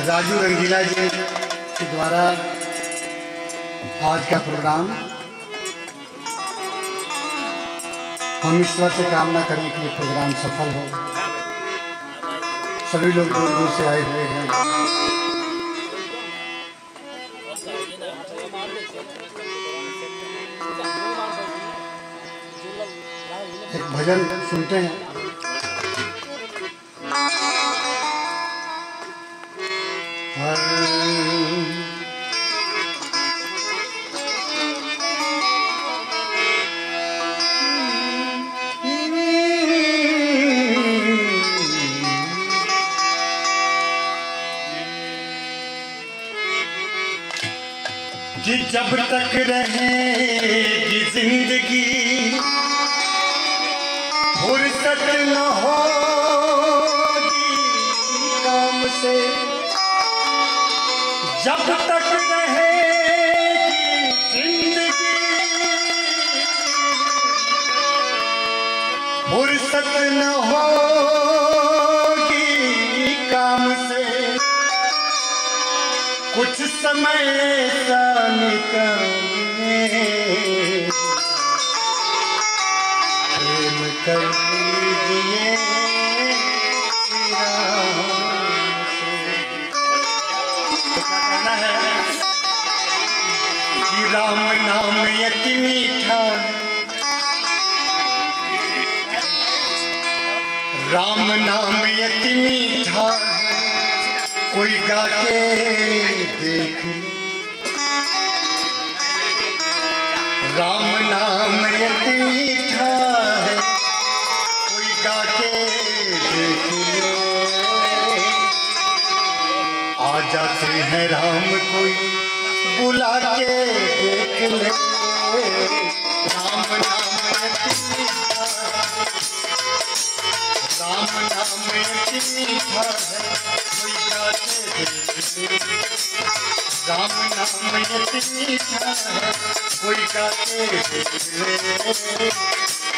राजू रंगीला जी के द्वारा आज का प्रोग्राम हम ईश्वर से कामना करें कि ये प्रोग्राम सफल हो। सभी लोग दूर दूर से आए हुए हैं। एक भजन सुनते हैं। कि जब तक रहेगी जिंदगी फुर्सत न होगी काम से। जब तक रहेगी जिंदगी फुर्सत न होगी काम से। कुछ समय ऐसा निकाले प्रेम कर लीजिए कहना है कि राम नाम यति मीठा, राम नाम यति मीठा कोई गा के देख। राम नाम यति मीठा है कोई गा के देख लो। आ जाते हैं राम कोई बुला के देख ले। राम नाम यति मीठा, राम नाम यति मीठा है कोई गा के देख ले। राम नाम यति मीठा है कोई गा के देख ले।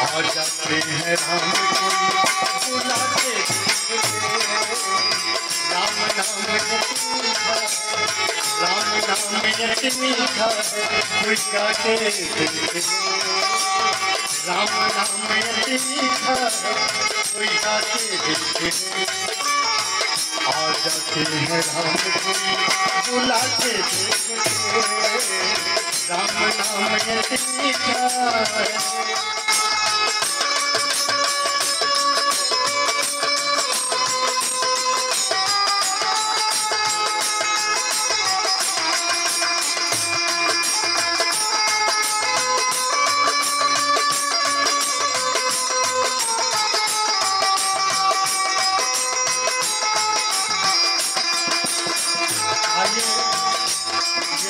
आ जाते हैं राम कोई बुला के देख ले। राम नाम यति मीठा, राम नाम यति मीठा है कोई गा के देख ले। राम नाम यति मीठा है कोई गा के देख ले। आ जाते हैं राम कोई बुला के देख ले। राम नाम यति मीठा है।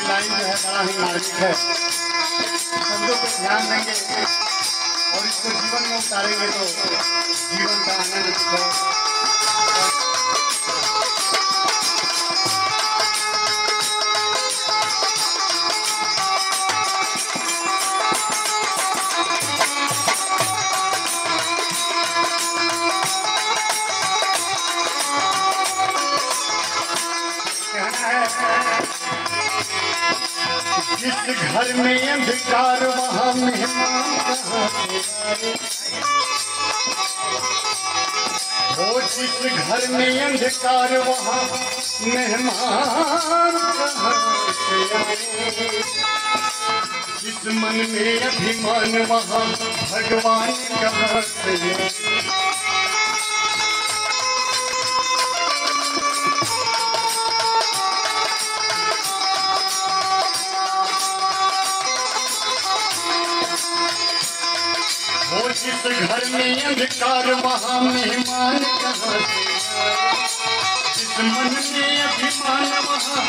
लाइन जो है बड़ा ही मार्मिक है। शब्दों को ध्यान देंगे और इसको जीवन में उतारेंगे तो जीवन का आनंद कहना है। जिस घर में अंधकार वहाँ मेहमान कहाँ से आए। वो जिस घर में अंधकार वहाँ मेहमान कहाँ से आए। जिस मन में अभिमान वहाँ भगवान कहाँ से आए। वो जिस घर में अंधकार वहाँ मेहमान कहाँ से आए। जिस मन में अभिमान वहाँ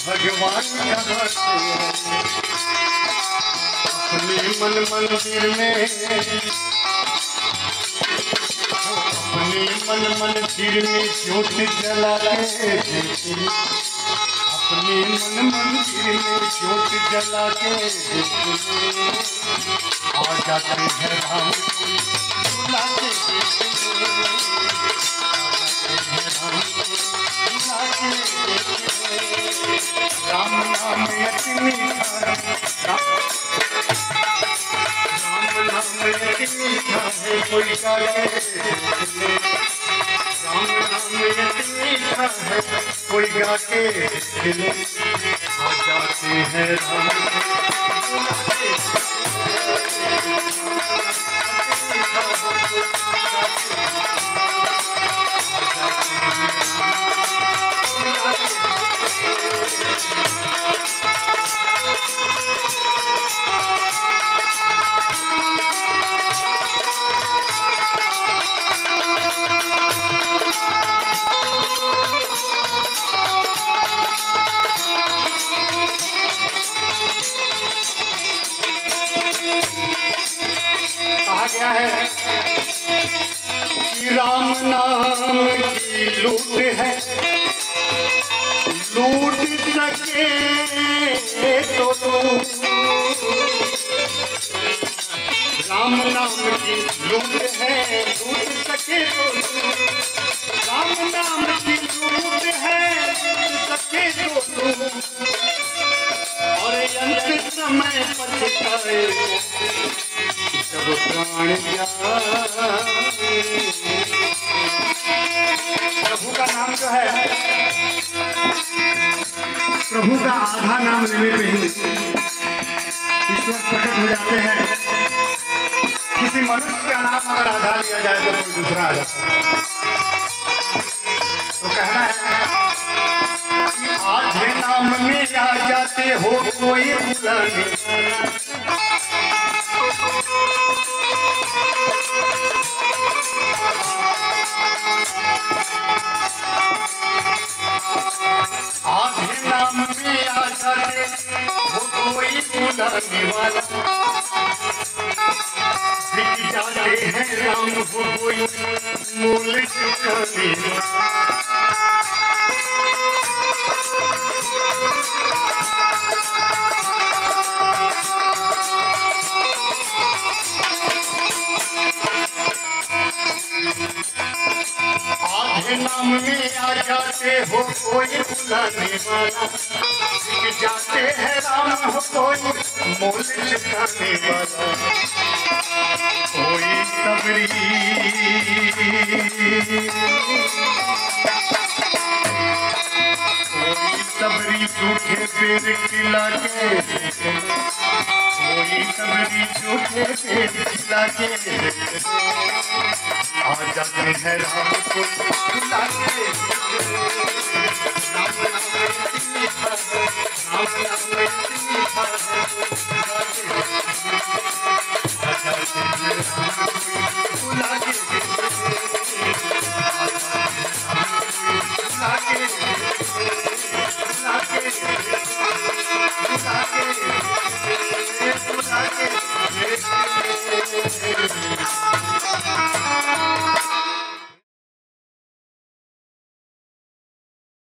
भगवान कहाँ से आए। अपने मन मंदिर में, अपने मन मंदिर में ज्योत जला के देखे। अपने मन मंदिर में ज्योत जला के देखे। आ जाते हैं राम कोई बुला के देख ले। आ जाते हैं राम कोई बुला के राम नाम अति मीठा है, राम नाम अति मीठा है, कोई गा के ले। राम नाम अति मीठा है, कोई गा के ले। आ जाते हैं राम गया है कि राम नाम की लूट है, लूट सके तो राम नाम की लूट है, लूट सके तो राम नाम की लूट है, लूट सके तो और अंत समय पछताए जब प्राण जाए। प्रभु का नाम जो है, प्रभु का आधा नाम लेने पे ही ईश्वर प्रकट हो जाते हैं। किसी मनुष्य का नाम अगर आधा लिया जाए तो कोई दूसरा आ जाता है। तो कहना है कि आधे नाम में आ जाते हो कोई बुलाने, आधे नाम में आ जाते हो कोई बुलाने वाला, बिक जाते हैं राम हो कोई मूल चुकाने वाला। आधे नाम में आ जाते हो कोई बुलाने वाला, बिक जाते हैं राम हो कोई मोल चुकाने वाला। कोई सबरी कोई सबरी झूठे पेड़ खिला के, कोई सबरी झूठे पेड़ खिला के आ जाते हैं राम को बुला के।